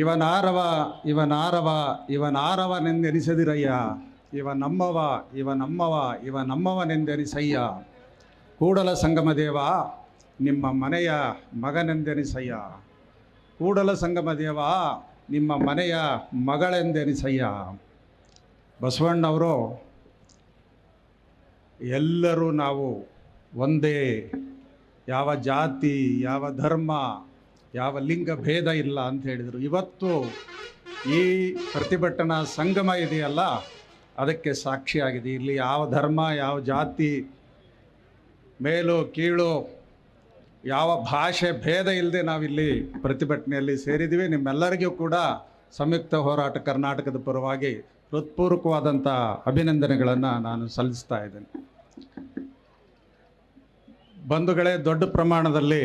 ಇವನಾರವ ಇವನಾರವ ಇವನಾರವನೆಂದೆನಿಸದಿರಯ್ಯ, ಇವ ನಮ್ಮವ ಇವ ನಮ್ಮವ ಇವ ನಮ್ಮವನೆಂದೆನಿಸಯ್ಯ. ಕೂಡಲ ಸಂಗಮ ದೇವ ನಿಮ್ಮ ಮನೆಯ ಮಗನೆಂದೆನಿಸಯ್ಯ. ಕೂಡಲ ಸಂಗಮ ದೇವ ನಿಮ್ಮ ಮನೆಯ ಮಗಳೆಂದೆನಿಸಯ್ಯ. ಬಸವಣ್ಣವರು ಎಲ್ಲರೂ ನಾವು ಒಂದೇ, ಯಾವ ಜಾತಿ ಯಾವ ಧರ್ಮ ಯಾವ ಲಿಂಗ ಭೇದ ಇಲ್ಲ ಅಂತ ಹೇಳಿದರು. ಇವತ್ತು ಈ ಪ್ರತಿಭಟನಾ ಸಂಗಮ ಇದೆಯಲ್ಲ, ಅದಕ್ಕೆ ಸಾಕ್ಷಿಯಾಗಿದೆ. ಇಲ್ಲಿ ಯಾವ ಧರ್ಮ ಯಾವ ಜಾತಿ ಮೇಲು ಕೀಳು ಯಾವ ಭಾಷೆ ಭೇದ ಇಲ್ಲದೆ ನಾವಿಲ್ಲಿ ಪ್ರತಿಭಟನೆಯಲ್ಲಿ ಸೇರಿದ್ದೀವಿ. ನಿಮ್ಮೆಲ್ಲರಿಗೂ ಕೂಡ ಸಂಯುಕ್ತ ಹೋರಾಟ ಕರ್ನಾಟಕದ ಪರವಾಗಿ ಹೃತ್ಪೂರ್ವಕವಾದಂಥ ಅಭಿನಂದನೆಗಳನ್ನು ನಾನು ಸಲ್ಲಿಸ್ತಾ ಇದ್ದೇನೆ. ಬಂಧುಗಳೇ, ದೊಡ್ಡ ಪ್ರಮಾಣದಲ್ಲಿ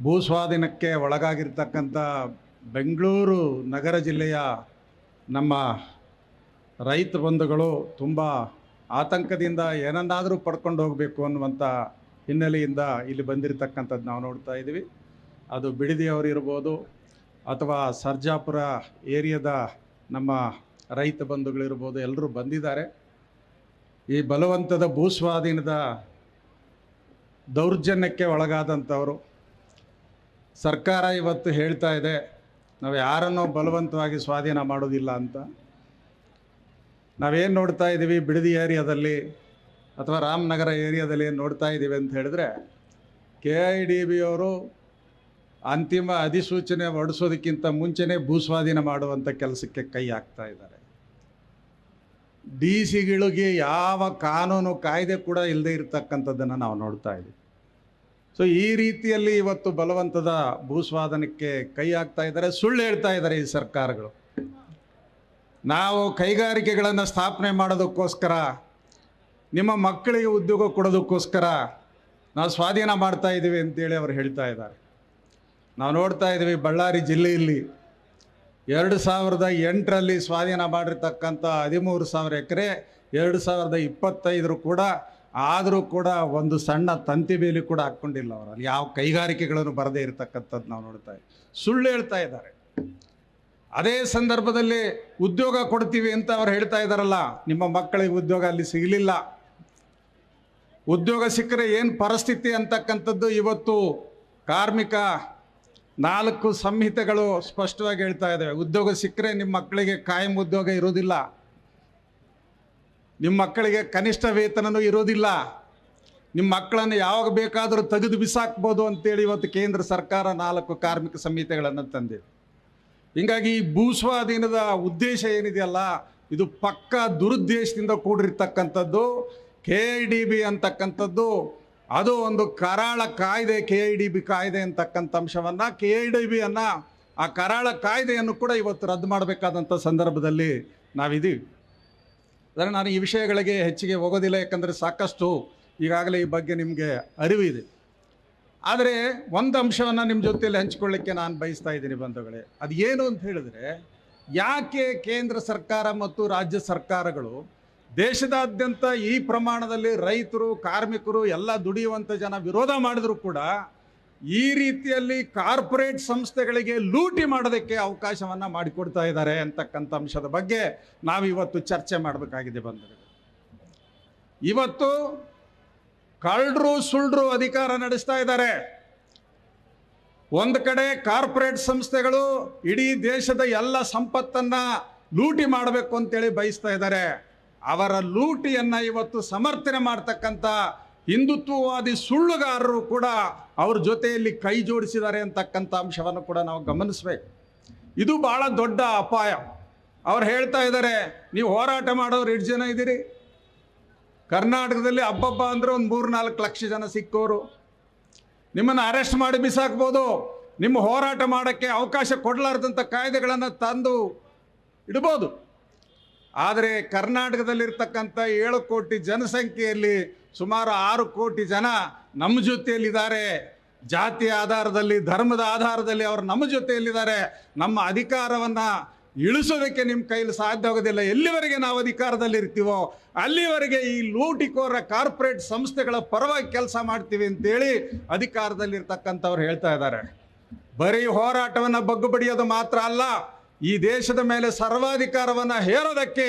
ಭೂಸ್ವಾಧೀನಕ್ಕೆ ಒಳಗಾಗಿರ್ತಕ್ಕಂಥ ಬೆಂಗಳೂರು ನಗರ ಜಿಲ್ಲೆಯ ನಮ್ಮ ರೈತ ಬಂಧುಗಳು ತುಂಬ ಆತಂಕದಿಂದ ಏನನ್ನಾದರೂ ಪಡ್ಕೊಂಡು ಹೋಗಬೇಕು ಅನ್ನುವಂಥ ಹಿನ್ನೆಲೆಯಿಂದ ಇಲ್ಲಿ ಬಂದಿರತಕ್ಕಂಥದ್ದು ನಾವು ನೋಡ್ತಾ ಇದ್ದೀವಿ. ಅದು ಬಿಡದಿಯವರು ಇರ್ಬೋದು ಅಥವಾ ಸರ್ಜಾಪುರ ಏರಿಯಾದ ನಮ್ಮ ರೈತ ಬಂಧುಗಳಿರ್ಬೋದು, ಎಲ್ಲರೂ ಬಂದಿದ್ದಾರೆ. ಈ ಬಲವಂತದ ಭೂಸ್ವಾಧೀನದ ದೌರ್ಜನ್ಯಕ್ಕೆ ಒಳಗಾದಂಥವರು. ಸರ್ಕಾರ ಇವತ್ತು ಹೇಳ್ತಾ ಇದೆ ನಾವು ಯಾರನ್ನೂ ಬಲವಂತವಾಗಿ ಸ್ವಾಧೀನ ಮಾಡೋದಿಲ್ಲ ಅಂತ. ನಾವೇನು ನೋಡ್ತಾ ಇದ್ದೀವಿ ಬಿಡದಿ ಏರಿಯಾದಲ್ಲಿ ಅಥವಾ ರಾಮನಗರ ಏರಿಯಾದಲ್ಲಿ ಏನು ನೋಡ್ತಾ ಇದ್ದೀವಿ ಅಂತ ಹೇಳಿದ್ರೆ, KIDB ಅವರು ಅಂತಿಮ ಅಧಿಸೂಚನೆ ಹೊರಡಿಸೋದಕ್ಕಿಂತ ಮುಂಚೆನೇ ಭೂಸ್ವಾಧೀನ ಮಾಡುವಂಥ ಕೆಲಸಕ್ಕೆ ಕೈ ಹಾಕ್ತಾ ಇದ್ದಾರೆ. DC ಗಳಿಗೆ ಯಾವ ಕಾನೂನು ಕಾಯ್ದೆ ಕೂಡ ಇಲ್ಲದೆ ಇರತಕ್ಕಂಥದ್ದನ್ನು ನಾವು ನೋಡ್ತಾ ಇದ್ದೀವಿ. ಸೊ ಈ ರೀತಿಯಲ್ಲಿ ಇವತ್ತು ಬಲವಂತದ ಭೂಸ್ವಾಧೀನಕ್ಕೆ ಕೈ ಹಾಕ್ತಾ ಇದ್ದಾರೆ, ಸುಳ್ಳು ಹೇಳ್ತಾ ಇದ್ದಾರೆ ಈ ಸರ್ಕಾರಗಳು. ನಾವು ಕೈಗಾರಿಕೆಗಳನ್ನು ಸ್ಥಾಪನೆ ಮಾಡೋದಕ್ಕೋಸ್ಕರ, ನಿಮ್ಮ ಮಕ್ಕಳಿಗೆ ಉದ್ಯೋಗ ಕೊಡೋದಕ್ಕೋಸ್ಕರ ನಾವು ಸ್ವಾಧೀನ ಮಾಡ್ತಾ ಇದ್ದೀವಿ ಅಂತೇಳಿ ಅವರು ಹೇಳ್ತಾ ಇದ್ದಾರೆ. ನಾವು ನೋಡ್ತಾ ಇದ್ದೀವಿ ಬಳ್ಳಾರಿ ಜಿಲ್ಲೆಯಲ್ಲಿ 2008ರಲ್ಲಿ ಸ್ವಾಧೀನ ಮಾಡಿರ್ತಕ್ಕಂಥ 13,000 ಎಕರೆ 2025 ಕೂಡ ಆದರೂ ಕೂಡ ಒಂದು ಸಣ್ಣ ತಂತಿ ಬೇಲಿ ಕೂಡ ಹಾಕ್ಕೊಂಡಿಲ್ಲ ಅವರು. ಅಲ್ಲಿ ಯಾವ ಕೈಗಾರಿಕೆಗಳನ್ನು ಬರದೇ ಇರತಕ್ಕಂಥದ್ದು ನಾವು ನೋಡ್ತಾ ಇದ್ದೀವಿ. ಸುಳ್ಳು ಹೇಳ್ತಾ ಇದ್ದಾರೆ. ಅದೇ ಸಂದರ್ಭದಲ್ಲಿ ಉದ್ಯೋಗ ಕೊಡ್ತೀವಿ ಅಂತ ಅವ್ರು ಹೇಳ್ತಾ ಇದ್ದಾರಲ್ಲ, ನಿಮ್ಮ ಮಕ್ಕಳಿಗೆ ಉದ್ಯೋಗ ಅಲ್ಲಿ ಸಿಗಲಿಲ್ಲ. ಉದ್ಯೋಗ ಸಿಕ್ಕರೆ ಏನು ಪರಿಸ್ಥಿತಿ ಅಂತಕ್ಕಂಥದ್ದು ಇವತ್ತು ಕಾರ್ಮಿಕ 4 ಸಂಹಿತೆಗಳು ಸ್ಪಷ್ಟವಾಗಿ ಹೇಳ್ತಾ ಇದ್ದಾವೆ. ಉದ್ಯೋಗ ಸಿಕ್ಕರೆ ನಿಮ್ಮ ಮಕ್ಕಳಿಗೆ ಕಾಯಂ ಉದ್ಯೋಗ ಇರೋದಿಲ್ಲ, ನಿಮ್ಮ ಮಕ್ಕಳಿಗೆ ಕನಿಷ್ಠ ವೇತನವೂ ಇರೋದಿಲ್ಲ, ನಿಮ್ಮ ಮಕ್ಕಳನ್ನು ಯಾವಾಗ ಬೇಕಾದರೂ ತೆಗೆದು ಬಿಸಾಕ್ಬೋದು ಅಂತೇಳಿ ಇವತ್ತು ಕೇಂದ್ರ ಸರ್ಕಾರ 4 ಕಾರ್ಮಿಕ ಸಂಹಿತೆಗಳನ್ನು ತಂದಿದೆ. ಹೀಗಾಗಿ ಈ ಭೂಸ್ವಾಧೀನದ ಉದ್ದೇಶ ಏನಿದೆಯಲ್ಲ, ಇದು ಪಕ್ಕಾ ದುರುದ್ದೇಶದಿಂದ ಕೂಡಿರ್ತಕ್ಕಂಥದ್ದು. KIDB ಅಂತಕ್ಕಂಥದ್ದು ಅದು ಒಂದು ಕರಾಳ ಕಾಯ್ದೆ, KIDB ಕಾಯ್ದೆ ಅಂತಕ್ಕಂಥ ಅಂಶವನ್ನು, KIDBಯನ್ನು ಆ ಕರಾಳ ಕಾಯ್ದೆಯನ್ನು ಕೂಡ ಇವತ್ತು ರದ್ದು ಮಾಡಬೇಕಾದಂಥ ಸಂದರ್ಭದಲ್ಲಿ ನಾವಿದ್ದೀವಿ. ಅಂದರೆ ನಾನು ಈ ವಿಷಯಗಳಿಗೆ ಹೆಚ್ಚಿಗೆ ಹೋಗೋದಿಲ್ಲ, ಯಾಕಂದರೆ ಸಾಕಷ್ಟು ಈಗಾಗಲೇ ಈ ಬಗ್ಗೆ ನಿಮಗೆ ಅರಿವಿದೆ. ಆದರೆ ಒಂದು ಅಂಶವನ್ನು ನಿಮ್ಮ ಜೊತೆಯಲ್ಲಿ ಹಂಚಿಕೊಳ್ಳಿಕ್ಕೆ ನಾನು ಬಯಸ್ತಾ ಇದ್ದೀನಿ ಬಂಧುಗಳೇ. ಅದು ಏನು ಅಂತ ಹೇಳಿದ್ರೆ, ಯಾಕೆ ಕೇಂದ್ರ ಸರ್ಕಾರ ಮತ್ತು ರಾಜ್ಯ ಸರ್ಕಾರಗಳು ದೇಶದಾದ್ಯಂತ ಈ ಪ್ರಮಾಣದಲ್ಲಿ ರೈತರು ಕಾರ್ಮಿಕರು ಎಲ್ಲ ದುಡಿಯುವಂಥ ಜನ ವಿರೋಧ ಮಾಡಿದರೂ ಕೂಡ ಈ ರೀತಿಯಲ್ಲಿ ಕಾರ್ಪೊರೇಟ್ ಸಂಸ್ಥೆಗಳಿಗೆ ಲೂಟಿ ಮಾಡೋದಕ್ಕೆ ಅವಕಾಶವನ್ನು ಮಾಡಿಕೊಡ್ತಾ ಇದ್ದಾರೆ ಅಂತಕ್ಕಂಥ ಅಂಶದ ಬಗ್ಗೆ ನಾವಿವತ್ತು ಚರ್ಚೆ ಮಾಡಬೇಕಾಗಿದೆ ಬಂಧುಗಳೇ. ಇವತ್ತು ಕಳ್ಳರು ಸುಳ್ಳರು ಅಧಿಕಾರ ನಡೆಸ್ತಾ ಇದ್ದಾರೆ. ಒಂದು ಕಡೆ ಕಾರ್ಪೊರೇಟ್ ಸಂಸ್ಥೆಗಳು ಇಡೀ ದೇಶದ ಎಲ್ಲ ಸಂಪತ್ತನ್ನು ಲೂಟಿ ಮಾಡಬೇಕು ಅಂತೇಳಿ ಬಯಸ್ತಾ ಇದ್ದಾರೆ. ಅವರ ಲೂಟಿಯನ್ನು ಇವತ್ತು ಸಮರ್ಥನೆ ಮಾಡ್ತಕ್ಕಂಥ ಹಿಂದುತ್ವವಾದಿ ಸುಳ್ಳುಗಾರರು ಕೂಡ ಅವ್ರ ಜೊತೆಯಲ್ಲಿ ಕೈ ಜೋಡಿಸಿದ್ದಾರೆ ಅಂತಕ್ಕಂಥ ಅಂಶವನ್ನು ಕೂಡ ನಾವು ಗಮನಿಸಬೇಕು. ಇದು ಭಾಳ ದೊಡ್ಡ ಅಪಾಯ. ಅವ್ರು ಹೇಳ್ತಾ ಇದ್ದಾರೆ, ನೀವು ಹೋರಾಟ ಮಾಡೋರು 8 ಜನ ಇದ್ದೀರಿ, ಕರ್ನಾಟಕದಲ್ಲಿ ಹಬ್ಬಬ್ಬ ಅಂದರೆ ಒಂದು 3-4 ಲಕ್ಷ ಜನ ಸಿಕ್ಕೋರು, ನಿಮ್ಮನ್ನು ಅರೆಸ್ಟ್ ಮಾಡಿ ಬಿಸಾಕ್ಬೋದು, ನಿಮ್ಮ ಹೋರಾಟ ಮಾಡೋಕ್ಕೆ ಅವಕಾಶ ಕೊಡಲಾರ್ದಂಥ ಕಾಯ್ದೆಗಳನ್ನು ತಂದು ಇಡ್ಬೋದು. ಆದರೆ ಕರ್ನಾಟಕದಲ್ಲಿರ್ತಕ್ಕಂಥ 7 ಕೋಟಿ ಜನಸಂಖ್ಯೆಯಲ್ಲಿ ಸುಮಾರು 6 ಕೋಟಿ ಜನ ನಮ್ಮ ಜೊತೆಯಲ್ಲಿದ್ದಾರೆ. ಜಾತಿಯ ಆಧಾರದಲ್ಲಿ ಧರ್ಮದ ಆಧಾರದಲ್ಲಿ ಅವರು ನಮ್ಮ ಜೊತೆಯಲ್ಲಿದ್ದಾರೆ. ನಮ್ಮ ಅಧಿಕಾರವನ್ನು ಇಳಿಸೋದಕ್ಕೆ ನಿಮ್ಮ ಕೈಲಿ ಸಾಧ್ಯ ಆಗೋದಿಲ್ಲ. ಎಲ್ಲಿವರೆಗೆ ನಾವು ಅಧಿಕಾರದಲ್ಲಿ ಇರ್ತೀವೋ ಅಲ್ಲಿವರೆಗೆ ಈ ಲೂಟಿಕೋರ ಕಾರ್ಪೊರೇಟ್ ಸಂಸ್ಥೆಗಳ ಪರವಾಗಿ ಕೆಲಸ ಮಾಡ್ತೀವಿ ಅಂತೇಳಿ ಅಧಿಕಾರದಲ್ಲಿರ್ತಕ್ಕಂಥವ್ರು ಹೇಳ್ತಾ ಇದ್ದಾರೆ. ಬರೀ ಹೋರಾಟವನ್ನು ಬಗ್ಗು ಬಡಿಯೋದು ಮಾತ್ರ ಅಲ್ಲ, ಈ ದೇಶದ ಮೇಲೆ ಸರ್ವಾಧಿಕಾರವನ್ನು ಹೇರೋದಕ್ಕೆ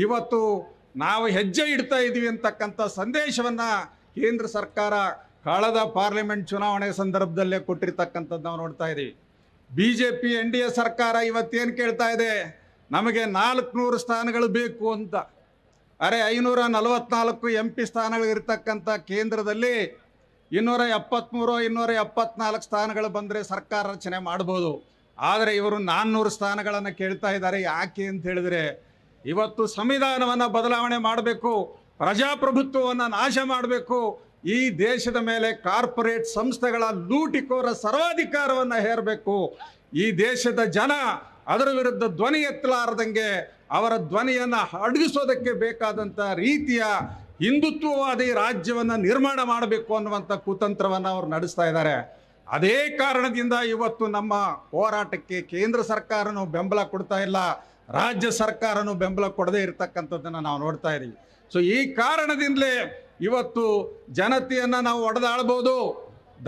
ಇವತ್ತು ನಾವು ಹೆಜ್ಜೆ ಇಡ್ತಾ ಇದ್ದೀವಿ ಅಂತಕ್ಕಂಥ ಸಂದೇಶವನ್ನು ಕೇಂದ್ರ ಸರ್ಕಾರ ಕಳೆದ ಪಾರ್ಲಿಮೆಂಟ್ ಚುನಾವಣೆ ಸಂದರ್ಭದಲ್ಲೇ ಕೊಟ್ಟಿರ್ತಕ್ಕಂಥದ್ದು ನಾವು ನೋಡ್ತಾ ಇದ್ದೀವಿ. BJP NDA ಸರ್ಕಾರ ಇವತ್ತೇನು ಕೇಳ್ತಾ ಇದೆ, ನಮಗೆ 400 ಸ್ಥಾನಗಳು ಬೇಕು ಅಂತ. ಅರೆ 544 MP ಸ್ಥಾನಗಳು ಇರ್ತಕ್ಕಂಥ ಕೇಂದ್ರದಲ್ಲಿ 273 274 ಸ್ಥಾನಗಳು ಬಂದರೆ ಸರ್ಕಾರ ರಚನೆ ಮಾಡ್ಬೋದು. ಆದರೆ ಇವರು 400 ಸ್ಥಾನಗಳನ್ನು ಕೇಳ್ತಾ ಇದ್ದಾರೆ. ಯಾಕೆ ಅಂತ ಹೇಳಿದರೆ, ಇವತ್ತು ಸಂವಿಧಾನವನ್ನು ಬದಲಾವಣೆ ಮಾಡಬೇಕು, ಪ್ರಜಾಪ್ರಭುತ್ವವನ್ನು ನಾಶ ಮಾಡಬೇಕು, ಈ ದೇಶದ ಮೇಲೆ ಕಾರ್ಪೊರೇಟ್ ಸಂಸ್ಥೆಗಳ ಲೂಟಿಕೋರ ಸರ್ವಾಧಿಕಾರವನ್ನು ಹೇರಬೇಕು. ಈ ದೇಶದ ಜನ ಅದರ ವಿರುದ್ಧ ಧ್ವನಿ ಎತ್ತಲಾರದಂಗೆ ಅವರ ಧ್ವನಿಯನ್ನು ಅಡಗಿಸೋದಕ್ಕೆ ಬೇಕಾದಂಥ ರೀತಿಯ ಹಿಂದುತ್ವವಾದಿ ರಾಜ್ಯವನ್ನು ನಿರ್ಮಾಣ ಮಾಡಬೇಕು ಅನ್ನುವಂಥ ಕುತಂತ್ರವನ್ನು ಅವರು ನಡೆಸ್ತಾ ಇದ್ದಾರೆ. ಅದೇ ಕಾರಣದಿಂದ ಇವತ್ತು ನಮ್ಮ ಹೋರಾಟಕ್ಕೆ ಕೇಂದ್ರ ಸರ್ಕಾರನೂ ಬೆಂಬಲ ಕೊಡ್ತಾ ಇಲ್ಲ, ರಾಜ್ಯ ಸರ್ಕಾರನೂ ಬೆಂಬಲ ಕೊಡದೇ ಇರತಕ್ಕಂಥದ್ದನ್ನು ನಾವು ನೋಡ್ತಾ ಇದ್ದೀವಿ. ಸೊ ಈ ಕಾರಣದಿಂದಲೇ ಇವತ್ತು ಜನತೆಯನ್ನು ನಾವು ಒಡೆದಾಳ್ಬೋದು,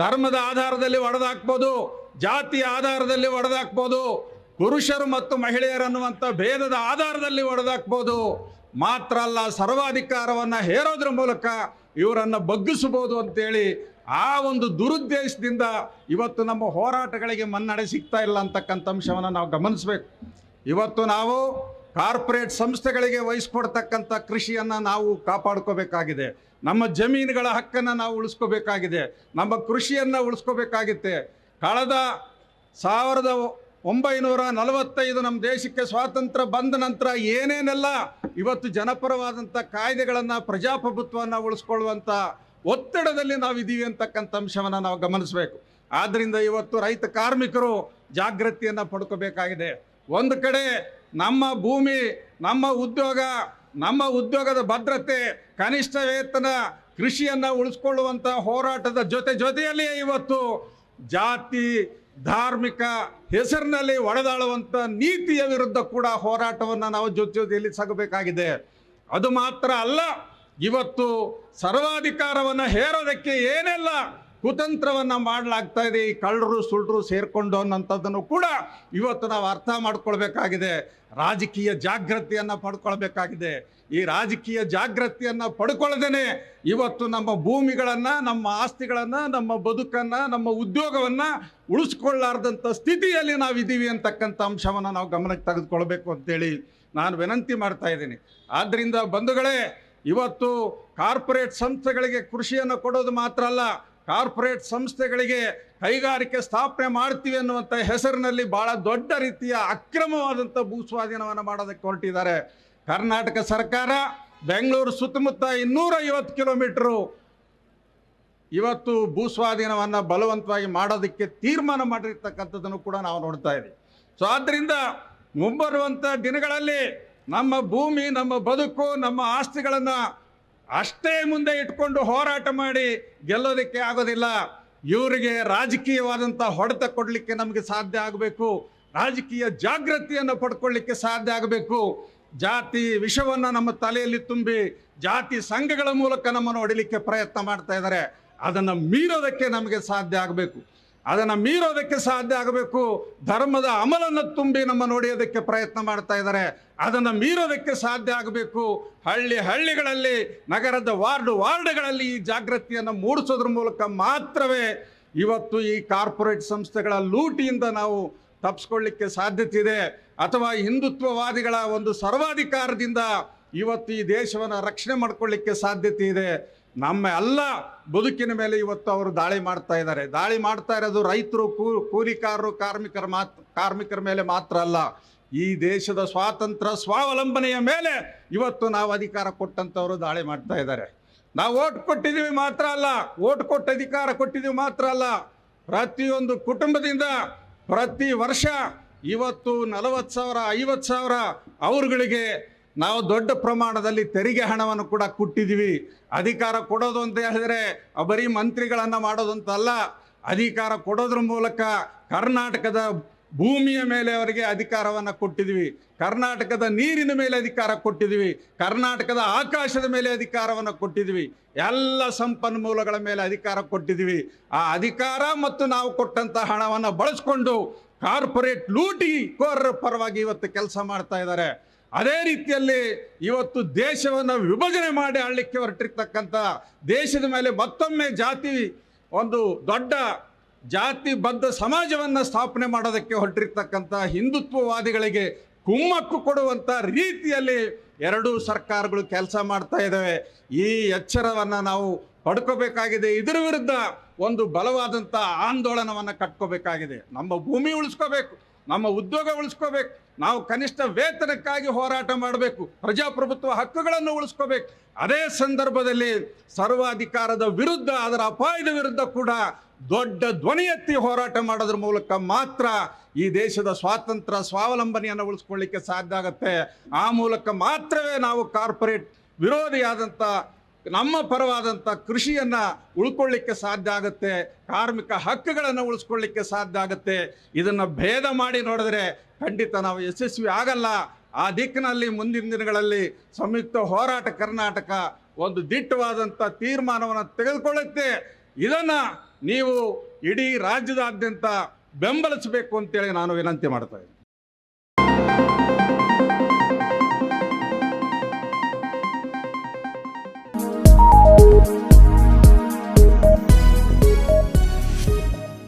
ಧರ್ಮದ ಆಧಾರದಲ್ಲಿ ಒಡೆದಾಕ್ಬೋದು, ಜಾತಿಯ ಆಧಾರದಲ್ಲಿ ಒಡೆದಾಕ್ಬೋದು, ಪುರುಷರು ಮತ್ತು ಮಹಿಳೆಯರನ್ನುವಂಥ ಭೇದದ ಆಧಾರದಲ್ಲಿ ಒಡೆದಾಕ್ಬೋದು. ಮಾತ್ರ ಅಲ್ಲ, ಸರ್ವಾಧಿಕಾರವನ್ನು ಹೇರೋದ್ರ ಮೂಲಕ ಇವರನ್ನು ಬಗ್ಗಿಸಬಹುದು ಅಂತೇಳಿ ಆ ಒಂದು ದುರುದ್ದೇಶದಿಂದ ಇವತ್ತು ನಮ್ಮ ಹೋರಾಟಗಳಿಗೆ ಮನ್ನಣೆ ಸಿಗ್ತಾ ಇಲ್ಲ ಅಂತಕ್ಕಂಥ ಅಂಶವನ್ನು ನಾವು ಗಮನಿಸಬೇಕು. ಇವತ್ತು ನಾವು ಕಾರ್ಪೊರೇಟ್ ಸಂಸ್ಥೆಗಳಿಗೆ ವಹಿಸ್ಕೊಡ್ತಕ್ಕಂಥ ಕೃಷಿಯನ್ನು ನಾವು ಕಾಪಾಡ್ಕೋಬೇಕಾಗಿದೆ, ನಮ್ಮ ಜಮೀನುಗಳ ಹಕ್ಕನ್ನು ನಾವು ಉಳಿಸ್ಕೋಬೇಕಾಗಿದೆ, ನಮ್ಮ ಕೃಷಿಯನ್ನು ಉಳಿಸ್ಕೋಬೇಕಾಗುತ್ತೆ. ಕಳೆದ 1945 ನಮ್ಮ ದೇಶಕ್ಕೆ ಸ್ವಾತಂತ್ರ್ಯ ಬಂದ ನಂತರ ಏನೇನೆಲ್ಲ ಇವತ್ತು ಜನಪರವಾದಂಥ ಕಾಯ್ದೆಗಳನ್ನು, ಪ್ರಜಾಪ್ರಭುತ್ವವನ್ನು ಉಳಿಸ್ಕೊಳ್ಳುವಂಥ ಒತ್ತಡದಲ್ಲಿ ನಾವಿದ್ದೀವಿ ಅಂತಕ್ಕಂಥ ಅಂಶವನ್ನು ನಾವು ಗಮನಿಸಬೇಕು. ಆದ್ದರಿಂದ ಇವತ್ತು ರೈತ ಕಾರ್ಮಿಕರು ಜಾಗೃತಿಯನ್ನು ಪಡ್ಕೋಬೇಕಾಗಿದೆ. ಒಂದು ಕಡೆ ನಮ್ಮ ಭೂಮಿ, ನಮ್ಮ ಉದ್ಯೋಗ, ನಮ್ಮ ಉದ್ಯೋಗದ ಭದ್ರತೆ, ಕನಿಷ್ಠ ವೇತನ, ಕೃಷಿಯನ್ನು ಉಳಿಸ್ಕೊಳ್ಳುವಂಥ ಹೋರಾಟದ ಜೊತೆಯಲ್ಲಿಯೇ ಇವತ್ತು ಜಾತಿ, ಧಾರ್ಮಿಕ ಹೆಸರಿನಲ್ಲಿ ಒಡೆದಾಳುವಂಥ ನೀತಿಯ ವಿರುದ್ಧ ಕೂಡ ಹೋರಾಟವನ್ನು ನಾವು ಜೊತೆಯಲ್ಲಿ ಸಾಗಬೇಕಾಗಿದೆ. ಅದು ಮಾತ್ರ ಅಲ್ಲ, ಇವತ್ತು ಸರ್ವಾಧಿಕಾರವನ್ನು ಹೇರೋದಕ್ಕೆ ಏನೆಲ್ಲ ಕುತಂತ್ರವನ್ನು ಮಾಡಲಾಗ್ತಾ ಇದೆ, ಈ ಕಳ್ಳರು ಸುಳ್ಳರು ಸೇರಿಕೊಂಡು ಅನ್ನೋಂಥದ್ದನ್ನು ಕೂಡ ಇವತ್ತು ನಾವು ಅರ್ಥ ಮಾಡ್ಕೊಳ್ಬೇಕಾಗಿದೆ. ರಾಜಕೀಯ ಜಾಗೃತಿಯನ್ನು ಪಡ್ಕೊಳ್ಬೇಕಾಗಿದೆ. ಈ ರಾಜಕೀಯ ಜಾಗೃತಿಯನ್ನು ಪಡ್ಕೊಳ್ಳದೇನೆ ಇವತ್ತು ನಮ್ಮ ಭೂಮಿಗಳನ್ನು, ನಮ್ಮ ಆಸ್ತಿಗಳನ್ನು, ನಮ್ಮ ಬದುಕನ್ನು, ನಮ್ಮ ಉದ್ಯೋಗವನ್ನು ಉಳಿಸ್ಕೊಳ್ಳಾರ್ದಂಥ ಸ್ಥಿತಿಯಲ್ಲಿ ನಾವಿದ್ದೀವಿ ಅಂತಕ್ಕಂಥ ಅಂಶವನ್ನು ನಾವು ಗಮನಕ್ಕೆ ತೆಗೆದುಕೊಳ್ಬೇಕು ಅಂತೇಳಿ ನಾನು ವಿನಂತಿ ಮಾಡ್ತಾ ಇದ್ದೀನಿ. ಆದ್ದರಿಂದ ಬಂಧುಗಳೇ, ಇವತ್ತು ಕಾರ್ಪೊರೇಟ್ ಸಂಸ್ಥೆಗಳಿಗೆ ಕೃಷಿಯನ್ನು ಕೊಡೋದು ಮಾತ್ರ ಅಲ್ಲ, ಕಾರ್ಪೊರೇಟ್ ಸಂಸ್ಥೆಗಳಿಗೆ ಕೈಗಾರಿಕೆ ಸ್ಥಾಪನೆ ಮಾಡ್ತೀವಿ ಅನ್ನುವಂಥ ಹೆಸರಿನಲ್ಲಿ ಭಾಳ ದೊಡ್ಡ ರೀತಿಯ ಅಕ್ರಮವಾದಂಥ ಭೂಸ್ವಾಧೀನವನ್ನು ಮಾಡೋದಕ್ಕೆ ಹೊರಟಿದ್ದಾರೆ. ಕರ್ನಾಟಕ ಸರ್ಕಾರ ಬೆಂಗಳೂರು ಸುತ್ತಮುತ್ತ 250 ಕಿಲೋಮೀಟರು ಇವತ್ತು ಭೂಸ್ವಾಧೀನವನ್ನು ಬಲವಂತವಾಗಿ ಮಾಡೋದಕ್ಕೆ ತೀರ್ಮಾನ ಮಾಡಿರ್ತಕ್ಕಂಥದ್ದನ್ನು ಕೂಡ ನಾವು ನೋಡ್ತಾ ಇದ್ದೀವಿ. ಸೊ ಆದ್ದರಿಂದ ಮುಂಬರುವಂಥ ದಿನಗಳಲ್ಲಿ ನಮ್ಮ ಭೂಮಿ, ನಮ್ಮ ಬದುಕು, ನಮ್ಮ ಆಸ್ತಿಗಳನ್ನು ಅಷ್ಟೇ ಮುಂದೆ ಇಟ್ಕೊಂಡು ಹೋರಾಟ ಮಾಡಿ ಗೆಲ್ಲೋದಕ್ಕೆ ಆಗೋದಿಲ್ಲ. ಇವರಿಗೆ ರಾಜಕೀಯವಾದಂಥ ಹೊಡೆತ ಕೊಡಲಿಕ್ಕೆ ನಮಗೆ ಸಾಧ್ಯ ಆಗಬೇಕು, ರಾಜಕೀಯ ಜಾಗೃತಿಯನ್ನು ಪಡ್ಕೊಳ್ಳಿಕ್ಕೆ ಸಾಧ್ಯ ಆಗಬೇಕು. ಜಾತಿ ವಿಷವನ್ನು ನಮ್ಮ ತಲೆಯಲ್ಲಿ ತುಂಬಿ ಜಾತಿ ಸಂಘಗಳ ಮೂಲಕ ನಮ್ಮನ್ನು ಹೊಡಿಲಿಕ್ಕೆ ಪ್ರಯತ್ನ ಮಾಡ್ತಾ ಇದ್ದಾರೆ. ಅದನ್ನು ಮೀರೋದಕ್ಕೆ ನಮಗೆ ಸಾಧ್ಯ ಆಗಬೇಕು, ಅದನ್ನು ಮೀರೋದಕ್ಕೆ ಸಾಧ್ಯ ಆಗಬೇಕು. ಧರ್ಮದ ಅಮಲನ್ನು ತುಂಬಿ ನಮ್ಮನ್ನು ಹೊಡೆಯೋದಕ್ಕೆ ಪ್ರಯತ್ನ ಮಾಡ್ತಾ ಇದ್ದಾರೆ, ಅದನ್ನು ಮೀರೋದಕ್ಕೆ ಸಾಧ್ಯ ಆಗಬೇಕು. ಹಳ್ಳಿಗಳಲ್ಲಿ, ನಗರದ ವಾರ್ಡ್ಗಳಲ್ಲಿ ಈ ಜಾಗೃತಿಯನ್ನು ಮೂಡಿಸೋದ್ರ ಮೂಲಕ ಮಾತ್ರವೇ ಇವತ್ತು ಈ ಕಾರ್ಪೊರೇಟ್ ಸಂಸ್ಥೆಗಳ ಲೂಟಿಯಿಂದ ನಾವು ತಪ್ಪಿಸ್ಕೊಳ್ಳಿಕ್ಕೆ ಸಾಧ್ಯತೆ ಇದೆ. ಅಥವಾ ಹಿಂದುತ್ವವಾದಿಗಳ ಒಂದು ಸರ್ವಾಧಿಕಾರದಿಂದ ಇವತ್ತು ಈ ದೇಶವನ್ನು ರಕ್ಷಣೆ ಮಾಡ್ಕೊಳ್ಳಿಕ್ಕೆ ಸಾಧ್ಯತೆ ಇದೆ. ನಮ್ಮ ಎಲ್ಲ ಬದುಕಿನ ಮೇಲೆ ಇವತ್ತು ಅವರು ದಾಳಿ ಮಾಡ್ತಾ ಇದ್ದಾರೆ. ದಾಳಿ ಮಾಡ್ತಾ ಇರೋದು ರೈತರು, ಕೂಲಿಕಾರರು, ಕಾರ್ಮಿಕರ ಮೇಲೆ ಮಾತ್ರ ಅಲ್ಲ, ಈ ದೇಶದ ಸ್ವಾತಂತ್ರ್ಯ ಸ್ವಾವಲಂಬನೆಯ ಮೇಲೆ ಇವತ್ತು ನಾವು ಅಧಿಕಾರ ಕೊಟ್ಟಂಥವರು ದಾಳಿ ಮಾಡ್ತಾ ಇದ್ದಾರೆ. ನಾವು ಓಟ್ ಕೊಟ್ಟಿದ್ದೀವಿ ಮಾತ್ರ ಅಲ್ಲ, ಓಟ್ ಕೊಟ್ಟು ಅಧಿಕಾರ ಕೊಟ್ಟಿದ್ದೀವಿ ಮಾತ್ರ ಅಲ್ಲ, ಪ್ರತಿಯೊಂದು ಕುಟುಂಬದಿಂದ ಪ್ರತಿ ವರ್ಷ ಇವತ್ತು 40,000 50,000 ಅವರುಗಳಿಗೆ ನಾವು ದೊಡ್ಡ ಪ್ರಮಾಣದಲ್ಲಿ ತೆರಿಗೆ ಹಣವನ್ನು ಕೂಡ ಕೊಟ್ಟಿದ್ದೀವಿ. ಅಧಿಕಾರ ಕೊಡೋದು ಅಂತ ಹೇಳಿದರೆ ಬರೀ ಮಂತ್ರಿಗಳನ್ನು ಮಾಡೋದು ಅಂತ ಅಲ್ಲ, ಅಧಿಕಾರ ಕೊಡೋದ್ರ ಮೂಲಕ ಕರ್ನಾಟಕದ ಭೂಮಿಯ ಮೇಲೆ ಅವರಿಗೆ ಅಧಿಕಾರವನ್ನು ಕೊಟ್ಟಿದ್ವಿ, ಕರ್ನಾಟಕದ ನೀರಿನ ಮೇಲೆ ಅಧಿಕಾರ ಕೊಟ್ಟಿದ್ವಿ, ಕರ್ನಾಟಕದ ಆಕಾಶದ ಮೇಲೆ ಅಧಿಕಾರವನ್ನು ಕೊಟ್ಟಿದ್ವಿ, ಎಲ್ಲ ಸಂಪನ್ಮೂಲಗಳ ಮೇಲೆ ಅಧಿಕಾರ ಕೊಟ್ಟಿದ್ವಿ. ಆ ಅಧಿಕಾರ ಮತ್ತು ನಾವು ಕೊಟ್ಟಂಥ ಹಣವನ್ನು ಬಳಸ್ಕೊಂಡು ಕಾರ್ಪೊರೇಟ್ ಲೂಟಿಕೋರರ ಪರವಾಗಿ ಇವತ್ತು ಕೆಲಸ ಮಾಡ್ತಾ ಇದ್ದಾರೆ. ಅದೇ ರೀತಿಯಲ್ಲಿ ಇವತ್ತು ದೇಶವನ್ನು ವಿಭಜನೆ ಮಾಡಿ ಆಳಲಿಕ್ಕೆ ಹೊರಟಿರ್ತಕ್ಕಂಥ, ದೇಶದ ಮೇಲೆ ಮತ್ತೊಮ್ಮೆ ಒಂದು ದೊಡ್ಡ ಜಾತಿಬದ್ಧ ಸಮಾಜವನ್ನು ಸ್ಥಾಪನೆ ಮಾಡೋದಕ್ಕೆ ಹೊರಟಿರ್ತಕ್ಕಂಥ ಹಿಂದುತ್ವವಾದಿಗಳಿಗೆ ಕುಮ್ಮಕ್ಕು ಕೊಡುವಂಥ ರೀತಿಯಲ್ಲಿ ಎರಡೂ ಸರ್ಕಾರಗಳು ಕೆಲಸ ಮಾಡ್ತಾ ಇದ್ದಾವೆ. ಈ ಎಚ್ಚರವನ್ನು ನಾವು ಪಡ್ಕೋಬೇಕಾಗಿದೆ. ಇದರ ವಿರುದ್ಧ ಒಂದು ಬಲವಾದಂಥ ಆಂದೋಲನವನ್ನು ಕಟ್ಕೋಬೇಕಾಗಿದೆ. ನಮ್ಮ ಭೂಮಿ ಉಳಿಸ್ಕೋಬೇಕು, ನಮ್ಮ ಉದ್ಯೋಗ ಉಳಿಸ್ಕೋಬೇಕು, ನಾವು ಕನಿಷ್ಠ ವೇತನಕ್ಕಾಗಿ ಹೋರಾಟ ಮಾಡಬೇಕು, ಪ್ರಜಾಪ್ರಭುತ್ವ ಹಕ್ಕುಗಳನ್ನು ಉಳಿಸ್ಕೋಬೇಕು. ಅದೇ ಸಂದರ್ಭದಲ್ಲಿ ಸರ್ವಾಧಿಕಾರದ ವಿರುದ್ಧ, ಅದರ ಅಪಾಯದ ವಿರುದ್ಧ ಕೂಡ ದೊಡ್ಡ ಧ್ವನಿ ಎತ್ತಿ ಹೋರಾಟ ಮಾಡೋದ್ರ ಮೂಲಕ ಮಾತ್ರ ಈ ದೇಶದ ಸ್ವಾತಂತ್ರ್ಯ ಸ್ವಾವಲಂಬನೆಯನ್ನು ಉಳಿಸ್ಕೊಳ್ಳಿಕ್ಕೆ ಸಾಧ್ಯ ಆಗುತ್ತೆ. ಆ ಮೂಲಕ ಮಾತ್ರವೇ ನಾವು ಕಾರ್ಪೊರೇಟ್ ವಿರೋಧಿಯಾದಂಥ ನಮ್ಮ ಪರವಾದಂಥ ಕೃಷಿಯನ್ನು ಉಳ್ಕೊಳ್ಳಿಕ್ಕೆ ಸಾಧ್ಯ ಆಗುತ್ತೆ, ಕಾರ್ಮಿಕ ಹಕ್ಕುಗಳನ್ನು ಉಳಿಸ್ಕೊಳ್ಳಿಕ್ಕೆ ಸಾಧ್ಯ ಆಗುತ್ತೆ. ಇದನ್ನು ಭೇದ ಮಾಡಿ ನೋಡಿದ್ರೆ ಖಂಡಿತ ನಾವು ಯಶಸ್ವಿ ಆಗಲ್ಲ. ಆ ದಿಕ್ಕಿನಲ್ಲಿ ಮುಂದಿನ ದಿನಗಳಲ್ಲಿ ಸಂಯುಕ್ತ ಹೋರಾಟ ಕರ್ನಾಟಕ ಒಂದು ದಿಟ್ಟವಾದಂಥ ತೀರ್ಮಾನವನ್ನು ತೆಗೆದುಕೊಳ್ಳುತ್ತೆ. ಇದನ್ನು ನೀವು ಇಡೀ ರಾಜ್ಯದಾದ್ಯಂತ ಬೆಂಬಲಿಸಬೇಕು ಅಂತೇಳಿ ನಾನು ವಿನಂತಿ ಮಾಡ್ತಾ ಇದ್ದೀನಿ.